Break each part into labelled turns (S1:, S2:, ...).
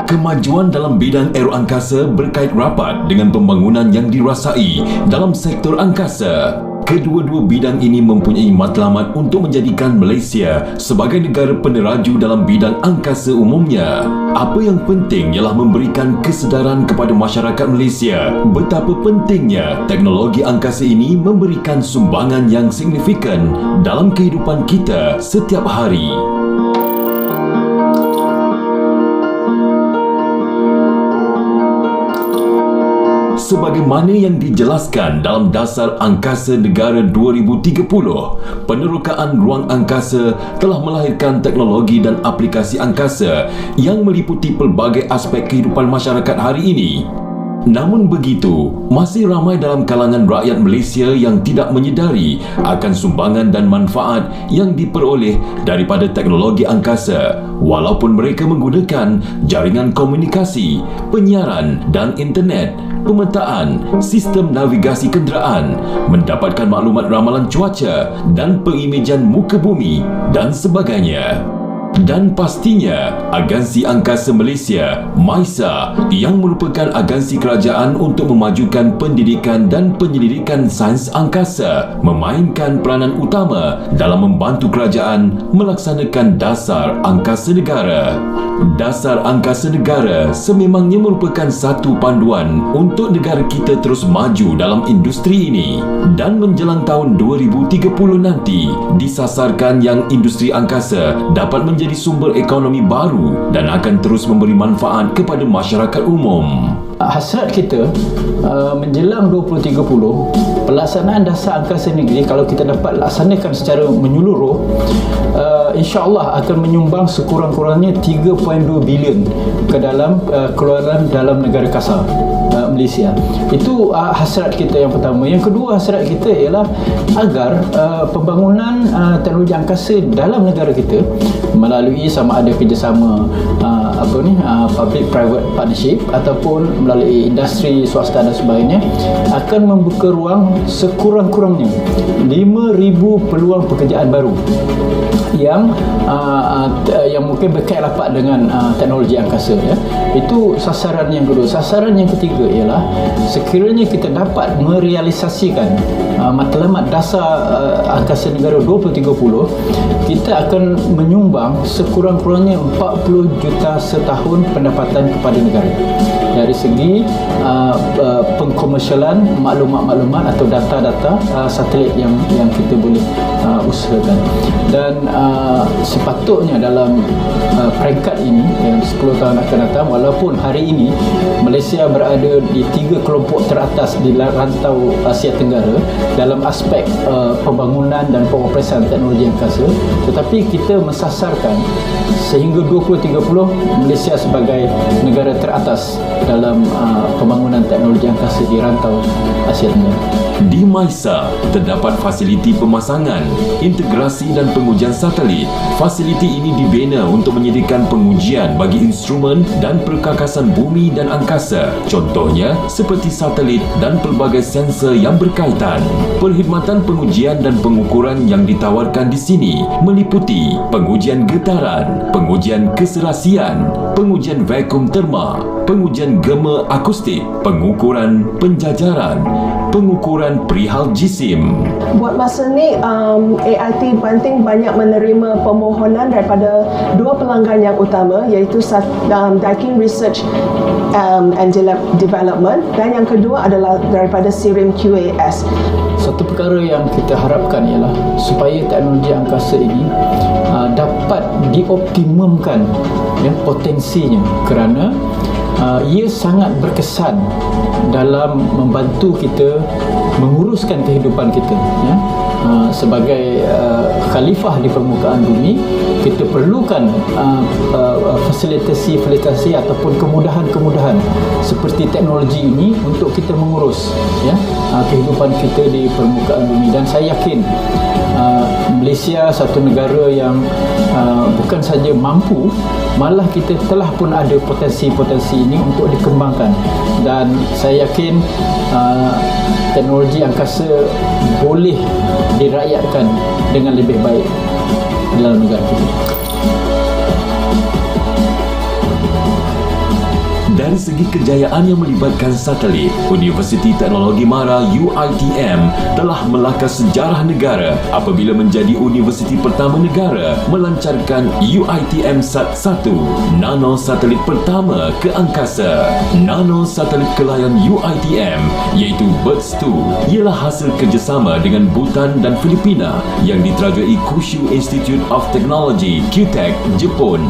S1: Kemajuan dalam bidang aeroangkasa berkait rapat dengan pembangunan yang dirasai dalam sektor angkasa. Kedua-dua bidang ini mempunyai matlamat untuk menjadikan Malaysia sebagai negara peneraju dalam bidang angkasa umumnya. Apa yang penting ialah memberikan kesedaran kepada masyarakat Malaysia betapa pentingnya teknologi angkasa ini memberikan sumbangan yang signifikan dalam kehidupan kita setiap hari. Sebagaimana yang dijelaskan dalam Dasar Angkasa Negara 2030, penerokaan ruang angkasa telah melahirkan teknologi dan aplikasi angkasa yang meliputi pelbagai aspek kehidupan masyarakat hari ini. Namun begitu, masih ramai dalam kalangan rakyat Malaysia yang tidak menyedari akan sumbangan dan manfaat yang diperoleh daripada teknologi angkasa, walaupun mereka menggunakan jaringan komunikasi, penyiaran dan internet, pemetaan, sistem navigasi kenderaan, mendapatkan maklumat ramalan cuaca dan pengimejan muka bumi dan sebagainya. Dan pastinya, Agensi Angkasa Malaysia, MAISA, yang merupakan agensi kerajaan untuk memajukan pendidikan dan penyelidikan sains angkasa, memainkan peranan utama dalam membantu kerajaan melaksanakan Dasar Angkasa Negara. Dasar Angkasa Negara sememangnya merupakan satu panduan untuk negara kita terus maju dalam industri ini. Dan menjelang tahun 2030 nanti, disasarkan yang industri angkasa dapat menjadi sumber ekonomi baru dan akan terus memberi manfaat kepada masyarakat umum.
S2: Hasrat kita menjelang 2030, pelaksanaan Dasar Angkasa Negeri kalau kita dapat laksanakan secara menyeluruh, insya-Allah akan menyumbang sekurang-kurangnya 3.2 bilion ke dalam keluaran dalam negara kasar Malaysia. Itu hasrat kita yang pertama. Yang kedua, hasrat kita ialah agar pembangunan teknologi angkasa dalam negara kita melalui sama ada kerjasama public private partnership ataupun melalui industri swasta dan sebagainya, akan membuka ruang sekurang-kurangnya 5,000 peluang pekerjaan baru yang mungkin berkait rapat dengan teknologi angkasa, ya. Itu sasaran yang kedua. Sasaran yang ketiga ialah sekiranya kita dapat merealisasikan matlamat Dasar Angkasa Negara 2030, kita akan menyumbang sekurang-kurangnya 40 juta setahun pendapatan kepada negara dari segi pengkomersialan maklumat-maklumat atau data-data satelit yang kita boleh usahakan. Dan sepatutnya dalam peringkat ini yang 10 tahun akan datang, walaupun hari ini Malaysia berada di 3 kelompok teratas di rantau Asia Tenggara dalam aspek pembangunan dan pengoperasian teknologi angkasa, tetapi kita mensasarkan sehingga 2030 Malaysia sebagai negara teratas dalam pembangunan teknologi angkasa di rantau Asia Tenggara.
S1: Di MAISA terdapat fasiliti pemasangan, integrasi dan pengujian satelit. Fasiliti ini dibina untuk menyediakan pengujian bagi instrumen dan perkakasan bumi dan angkasa. Contohnya seperti satelit dan pelbagai sensor yang berkaitan. Perkhidmatan pengujian dan pengukuran yang ditawarkan di sini meliputi pengujian getaran, pengujian keserasian, pengujian vakum terma, pengujian gema akustik, pengukuran penjajaran, pengukuran perihal jisim.
S3: Buat masa ni, AIT Banting banyak menerima permohonan daripada 2 pelanggan yang utama, iaitu Daikin Research and Development, dan yang kedua adalah daripada Sirim QAS.
S2: Satu perkara yang kita harapkan ialah supaya teknologi angkasa ini dapat dioptimumkan, ya, potensinya, kerana ia sangat berkesan dalam membantu kita menguruskan kehidupan kita, ya. Sebagai khalifah di permukaan bumi, kita perlukan fasilitasi ataupun kemudahan-kemudahan seperti teknologi ini untuk kita mengurus, ya, kehidupan kita di permukaan bumi. Dan saya yakin Malaysia satu negara yang bukan saja mampu, malah kita telah pun ada potensi-potensi ini untuk dikembangkan. Dan saya yakin teknologi angkasa boleh dirakyatkan dengan lebih baik dalam negara kita.
S1: segi kejayaan yang melibatkan satelit, Universiti Teknologi Mara UiTM telah melakar sejarah negara apabila menjadi universiti pertama negara melancarkan UiTM-SAT-1, nano satelit pertama ke angkasa. Nano satelit kelayan UiTM iaitu BIRDS-2 ialah hasil kerjasama dengan Bhutan dan Filipina yang diterajui Kyushu Institute of Technology (QTech) Jepun.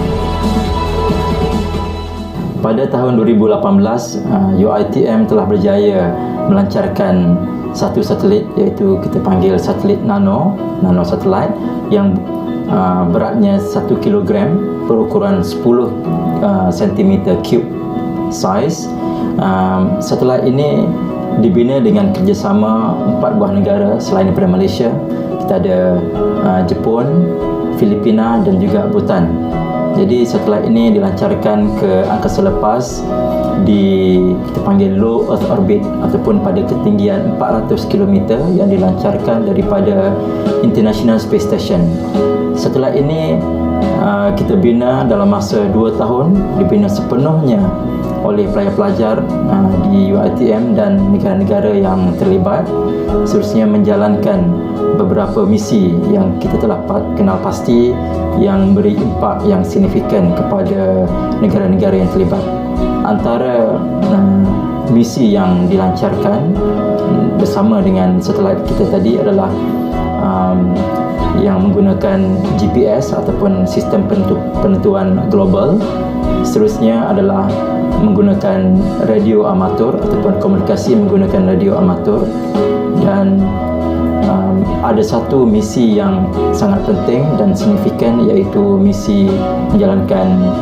S4: Pada tahun 2018, UiTM telah berjaya melancarkan satu satelit, iaitu kita panggil satelit nano satelit yang beratnya 1 kilogram berukuran 10 cm cube size. Satelit ini dibina dengan kerjasama 4 buah negara selain daripada Malaysia. Kita ada Jepun, Filipina dan juga Bhutan. Jadi satelit ini dilancarkan ke angkasa lepas di kita panggil low earth orbit ataupun pada ketinggian 400 km yang dilancarkan daripada International Space Station. Satelit ini kita bina dalam masa 2 tahun, dibina sepenuhnya oleh pelajar-pelajar di UiTM dan negara-negara yang terlibat, seterusnya menjalankan beberapa misi yang kita telah kenal pasti yang beri impak yang signifikan kepada negara-negara yang terlibat. Antara misi yang dilancarkan bersama dengan satelit kita tadi adalah yang menggunakan GPS ataupun sistem penentuan global. Seterusnya adalah menggunakan radio amatur ataupun komunikasi menggunakan radio amatur, dan ada satu misi yang sangat penting dan signifikan, iaitu misi menjalankan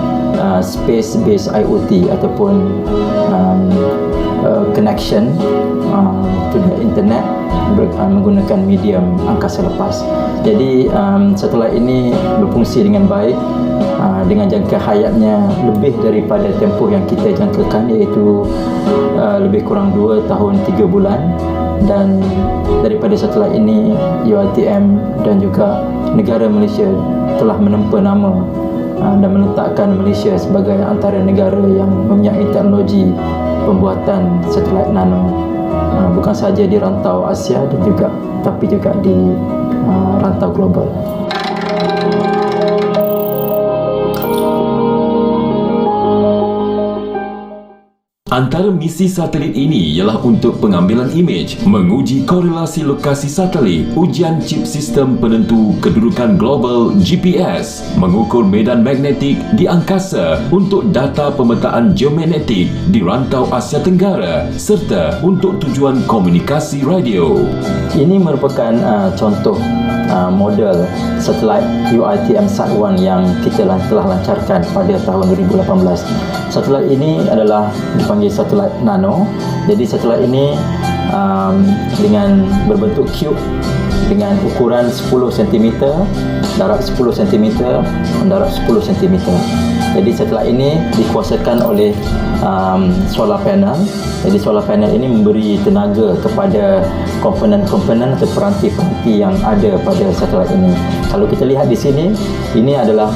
S4: space based IoT ataupun connection to the internet menggunakan medium angkasa lepas. Jadi satelit ini berfungsi dengan baik dengan jangka hayatnya lebih daripada tempoh yang kita jangkakan, iaitu lebih kurang 2 tahun 3 bulan. Dan daripada satelit ini, UiTM dan juga negara Malaysia telah menempa nama dan meletakkan Malaysia sebagai antara negara yang mempunyai teknologi pembuatan satelit nano, bukan sahaja di rantau Asia dan juga tapi juga di rantau global.
S1: Antara misi satelit ini ialah untuk pengambilan imej, menguji korelasi lokasi satelit, ujian chip sistem penentu kedudukan global GPS, mengukur medan magnetik di angkasa untuk data pemetaan geomagnetik di rantau Asia Tenggara serta untuk tujuan komunikasi radio.
S4: Ini merupakan contoh model satelit UiTM-SAT-1 yang kita telah lancarkan pada tahun 2018. Satelit ini adalah dipanggil satelit nano. Jadi satelit ini dengan berbentuk cube dengan ukuran 10 cm, darab 10 cm, mendarat 10 cm. Jadi satelit ini dikuasakan oleh solar panel. Jadi solar panel ini memberi tenaga kepada komponen-komponen atau peranti-peranti yang ada pada satelit ini. Kalau kita lihat di sini, ini adalah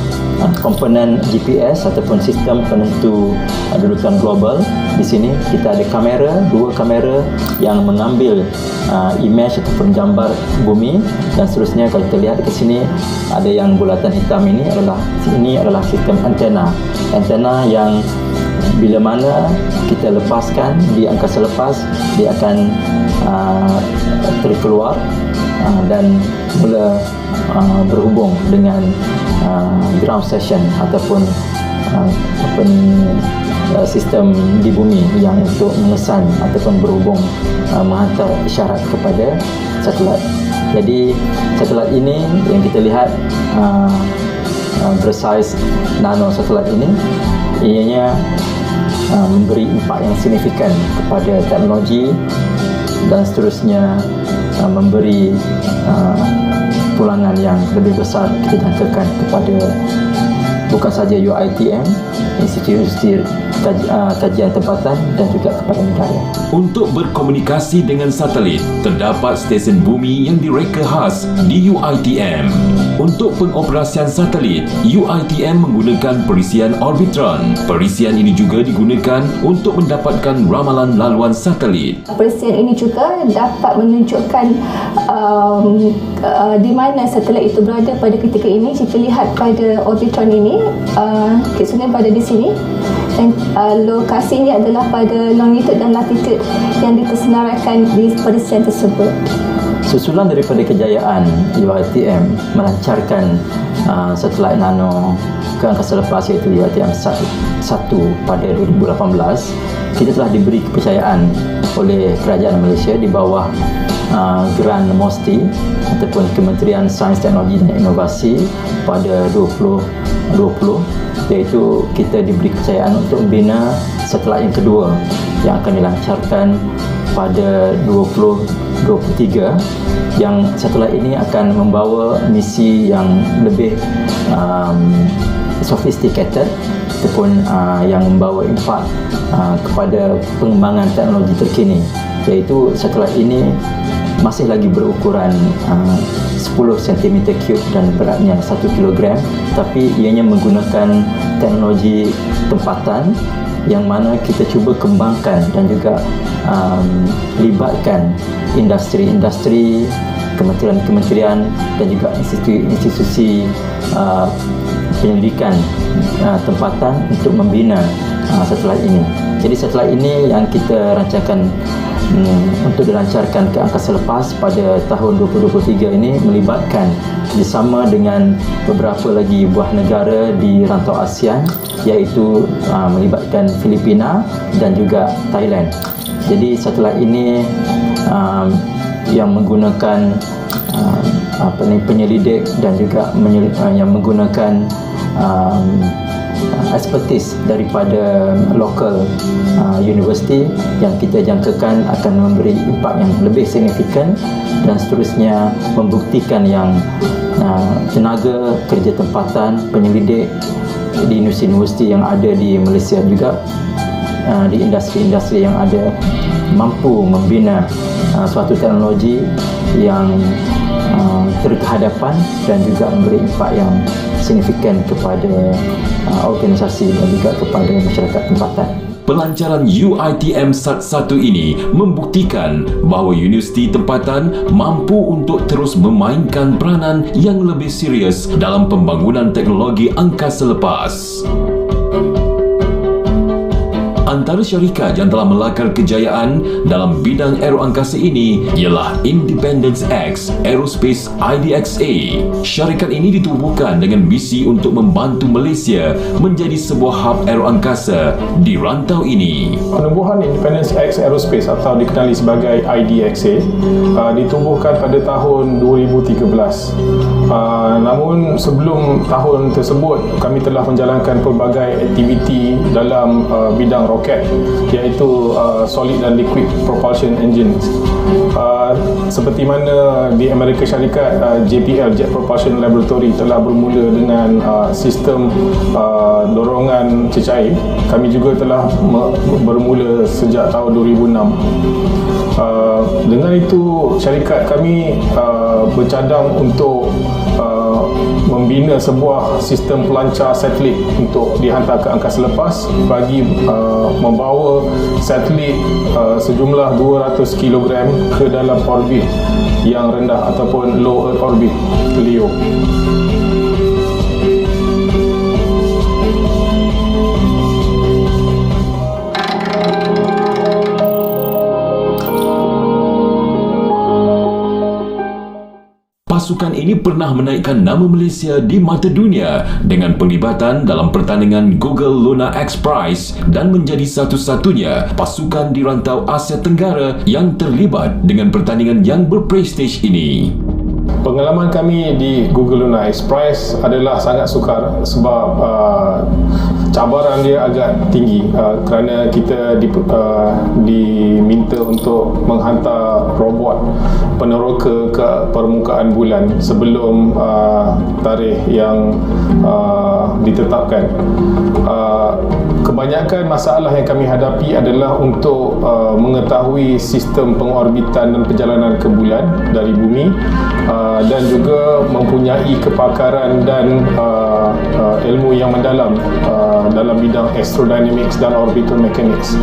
S4: komponen GPS ataupun sistem penentu kedudukan global. Di sini kita ada dua kamera yang mengambil imej ataupun gambar bumi, dan seterusnya kalau kita lihat ke sini ada yang bulatan hitam ini adalah sistem antena yang bila mana kita lepaskan di angkasa lepas, dia akan terkeluar dan mula berhubung dengan ground station ataupun sistem di bumi yang untuk mengesan ataupun berhubung menghantar isyarat kepada satelit. Jadi satelit ini yang kita lihat bersaiz nano satelit ini, ianya memberi impak yang signifikan kepada teknologi dan seterusnya memberi pulangan yang lebih besar kita jangkakan kepada bukan sahaja UiTM, institusi kajian tempatan dan juga kepada negara.
S1: Untuk berkomunikasi dengan satelit, terdapat stesen bumi yang direka khas di UiTM. Untuk pengoperasian satelit, UiTM menggunakan perisian Orbitron. Perisian ini juga digunakan untuk mendapatkan ramalan laluan satelit.
S5: Perisian ini juga dapat menunjukkan di mana satelit itu berada pada ketika ini. Jika lihat pada Orbitron ini, sebenarnya pada di sini, dan lokasinya adalah pada longitude dan latitude yang ditersenaraikan di perisian tersebut.
S4: Susulan daripada kejayaan UiTM melancarkan satelit nano ke angkasa lepas, iaitu UiTM 1 pada 2018, kita telah diberi kepercayaan oleh Kerajaan Malaysia di bawah Geran MOSTI ataupun Kementerian Sains, Teknologi dan Inovasi pada 2020, iaitu kita diberi kepercayaan untuk membina satelit yang kedua yang akan dilancarkan pada 2023, yang satelit ini akan membawa misi yang lebih sophisticated ataupun yang membawa impak kepada pengembangan teknologi terkini, iaitu satelit ini masih lagi berukuran 10 cm3 dan beratnya 1 kg, tapi ianya menggunakan teknologi tempatan yang mana kita cuba kembangkan dan juga libatkan industri-industri, kementerian-kementerian dan juga institusi penyelidikan tempatan untuk membina satelit ini. Jadi satelit ini yang kita rancangkan untuk dilancarkan ke angkasa lepas pada tahun 2023 ini melibatkan bersama dengan beberapa lagi buah negara di rantau ASEAN, iaitu melibatkan Filipina dan juga Thailand. Jadi satelit ini yang menggunakan penyelidik dan juga yang menggunakan expertise daripada local university yang kita jangkakan akan memberi impak yang lebih signifikan, dan seterusnya membuktikan yang tenaga kerja tempatan penyelidik di universiti-universiti yang ada di Malaysia juga di industri-industri yang ada mampu membina suatu teknologi yang terhadapan dan juga memberi impak yang signifikan kepada organisasi dan juga kepada masyarakat tempatan.
S1: Pelancaran UiTM SAT1 ini membuktikan bahawa universiti tempatan mampu untuk terus memainkan peranan yang lebih serius dalam pembangunan teknologi angkasa lepas. Antara syarikat yang telah melakar kejayaan dalam bidang aeroangkasa ini ialah Independence X Aerospace IDXA. Syarikat ini ditubuhkan dengan misi untuk membantu Malaysia menjadi sebuah hub aeroangkasa di rantau ini.
S6: Penubuhan Independence X Aerospace atau dikenali sebagai IDXA ditubuhkan pada tahun 2013. Namun sebelum tahun tersebut, kami telah menjalankan pelbagai aktiviti dalam bidang roket, iaitu solid dan liquid propulsion engines. Seperti mana di Amerika Syarikat, JPL Jet Propulsion Laboratory telah bermula dengan sistem dorongan cecair, kami juga telah bermula sejak tahun 2006. Dengan itu, syarikat kami bercadang untuk membina sebuah sistem pelancar satelit untuk dihantar ke angkasa lepas bagi membawa satelit sejumlah 200 kg ke dalam orbit yang rendah ataupun low Earth orbit, LEO.
S1: Pasukan ini pernah menaikkan nama Malaysia di mata dunia dengan penglibatan dalam pertandingan Google Lunar X Prize dan menjadi satu-satunya pasukan di rantau Asia Tenggara yang terlibat dengan pertandingan yang berprestij ini.
S6: Pengalaman kami di Google Lunar X Prize adalah sangat sukar sebab cabaran dia agak tinggi kerana kita diminta untuk menghantar robot peneroka ke permukaan bulan sebelum tarikh yang ditetapkan. kebanyakan masalah yang kami hadapi adalah untuk mengetahui sistem pengorbitan dan perjalanan ke bulan dari bumi, dan juga mempunyai kepakaran dan ilmu yang mendalam dalam bidang astrodynamics dan orbital mechanics.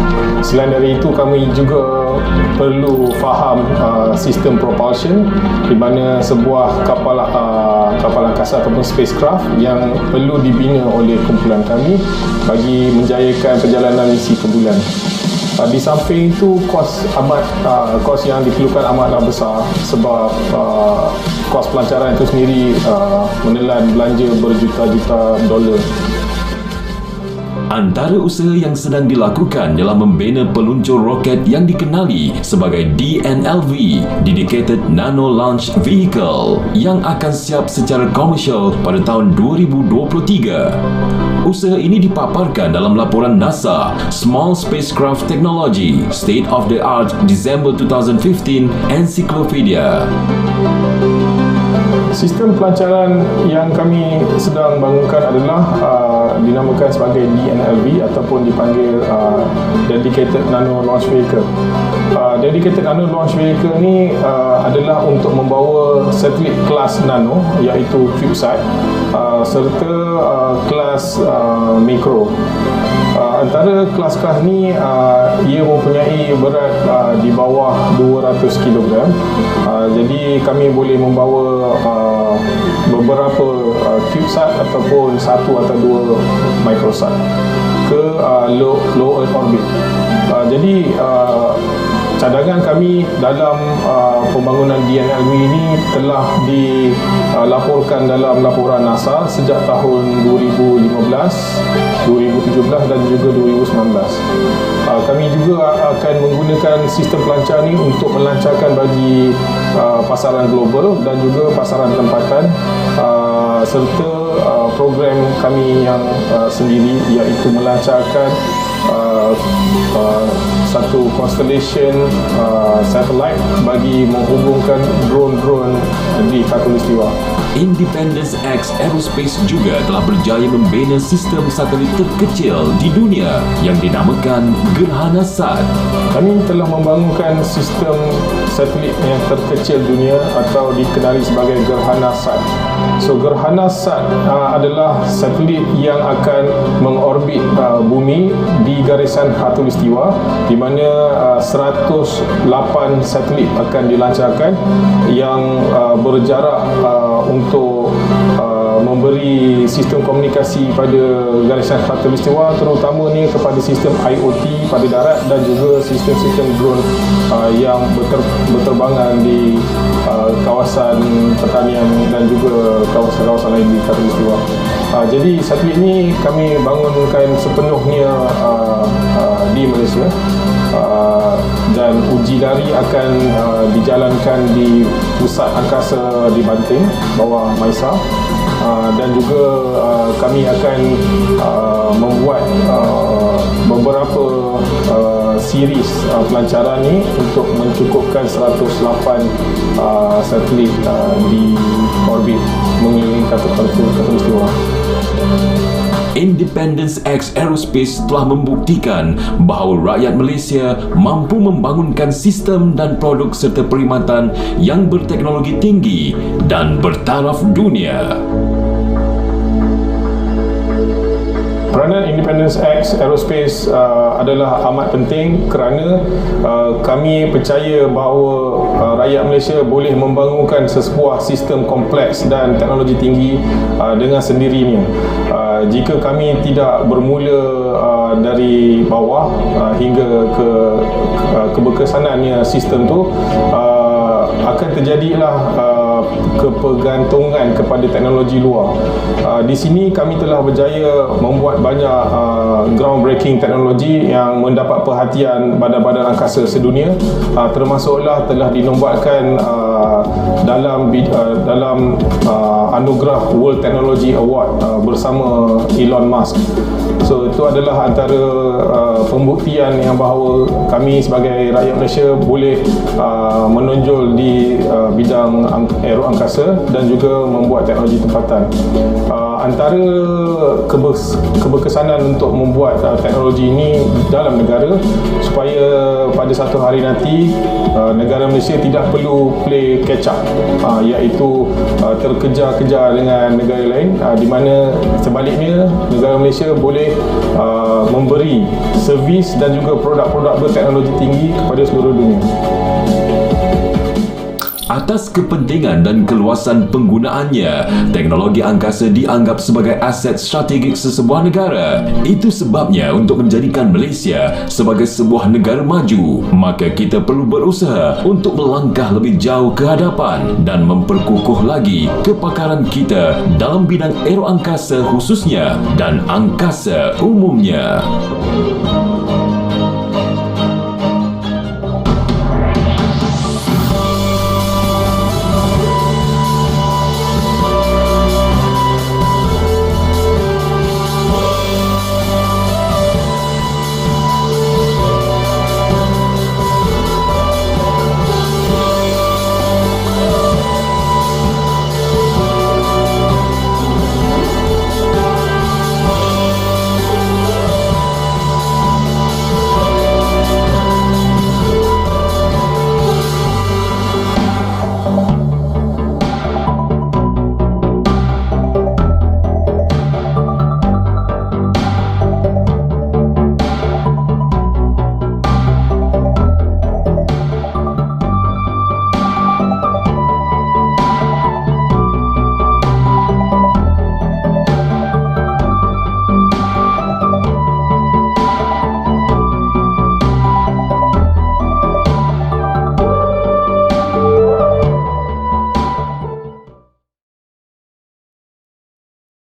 S6: Selain dari itu, kami juga perlu faham sistem propulsion, di mana sebuah kapal angkasa ataupun spacecraft yang perlu dibina oleh kumpulan kami bagi menjayakan perjalanan misi ke bulan. Di samping itu, kos yang diperlukan amatlah besar, sebab kos pelancaran itu sendiri menelan belanja berjuta-juta dolar.
S1: Antara usaha yang sedang dilakukan ialah membina peluncur roket yang dikenali sebagai DNLV, Dedicated Nano Launch Vehicle, yang akan siap secara komersial pada tahun 2023. Usaha ini dipaparkan dalam laporan NASA Small Spacecraft Technology State of the Art December 2015 Encyclopedia.
S6: Sistem pelancaran yang kami sedang bangunkan adalah dinamakan sebagai DNLV ataupun dipanggil Dedicated Nano Launch Vehicle. Dedicated Nano Launch Vehicle ni adalah untuk membawa satelit kelas nano, iaitu CubeSat, serta kelas mikro. Antara kelas-kelas ni ia mempunyai berat di bawah 200 kg. Jadi kami boleh membawa beberapa CubeSat ataupun satu atau dua microsat ke low Earth orbit. Jadi cadangan kami dalam pembangunan DNLV ini telah dilaporkan dalam laporan NASA sejak tahun 2015, 2017 dan juga 2019. Kami juga akan menggunakan sistem pelancar ini untuk melancarkan bagi pasaran global dan juga pasaran tempatan, serta program kami yang sendiri, iaitu melancarkan satu constellation satellite bagi menghubungkan drone-drone di Khatulistiwa.
S1: Independence X Aerospace juga telah berjaya membina sistem satelit terkecil di dunia yang dinamakan GerhanaSat.
S6: Kami telah membangunkan sistem satelit yang terkecil dunia atau dikenali sebagai GerhanaSat. So GerhanaSat adalah satelit yang akan mengorbit bumi di garisan Khatulistiwa, di mana 108 satelit akan dilancarkan yang berjarak untuk memberi sistem komunikasi pada garisan Khatulistiwa, terutamanya kepada sistem IoT pada darat dan juga sistem-sistem drone yang berterbangan di kawasan pertanian dan juga kawasan-kawasan lain di Khatulistiwa. Jadi satelit ini kami bangunkan sepenuhnya di Malaysia, dan uji dari akan dijalankan di pusat angkasa di Banting, bawah MAISA, dan juga kami akan membuat beberapa series pelancaran ni untuk mencukupkan 108 satelit di orbit mengelilingi Khatulistiwa.
S1: Independence X Aerospace telah membuktikan bahawa rakyat Malaysia mampu membangunkan sistem dan produk serta perkhidmatan yang berteknologi tinggi dan bertaraf dunia.
S6: Peranan Independence X Aerospace adalah amat penting kerana kami percaya bahawa rakyat Malaysia boleh membangunkan sebuah sistem kompleks dan teknologi tinggi dengan sendirinya. Jika kami tidak bermula dari bawah hingga ke keberkesanannya sistem tu, akan terjadilah kepergantungan kepada teknologi luar. Di sini kami telah berjaya membuat banyak groundbreaking teknologi yang mendapat perhatian badan-badan angkasa sedunia, termasuklah telah dinobatkan dalam anugerah World Technology Award bersama Elon Musk. So itu adalah antara pembuktian yang bahawa kami sebagai rakyat Malaysia boleh menonjol di bidang aero angkasa dan juga membuat teknologi tempatan. Antara keberkesanan untuk membuat teknologi ini dalam negara supaya pada satu hari nanti negara Malaysia tidak perlu play catch up, iaitu terkejar-kejar dengan negara lain, di mana sebaliknya negara Malaysia boleh memberi servis dan juga produk-produk berteknologi tinggi kepada seluruh dunia.
S1: Atas kepentingan dan keluasan penggunaannya, teknologi angkasa dianggap sebagai aset strategik sesebuah negara. Itu sebabnya untuk menjadikan Malaysia sebagai sebuah negara maju, maka kita perlu berusaha untuk melangkah lebih jauh ke hadapan dan memperkukuh lagi kepakaran kita dalam bidang aeroangkasa khususnya dan angkasa umumnya.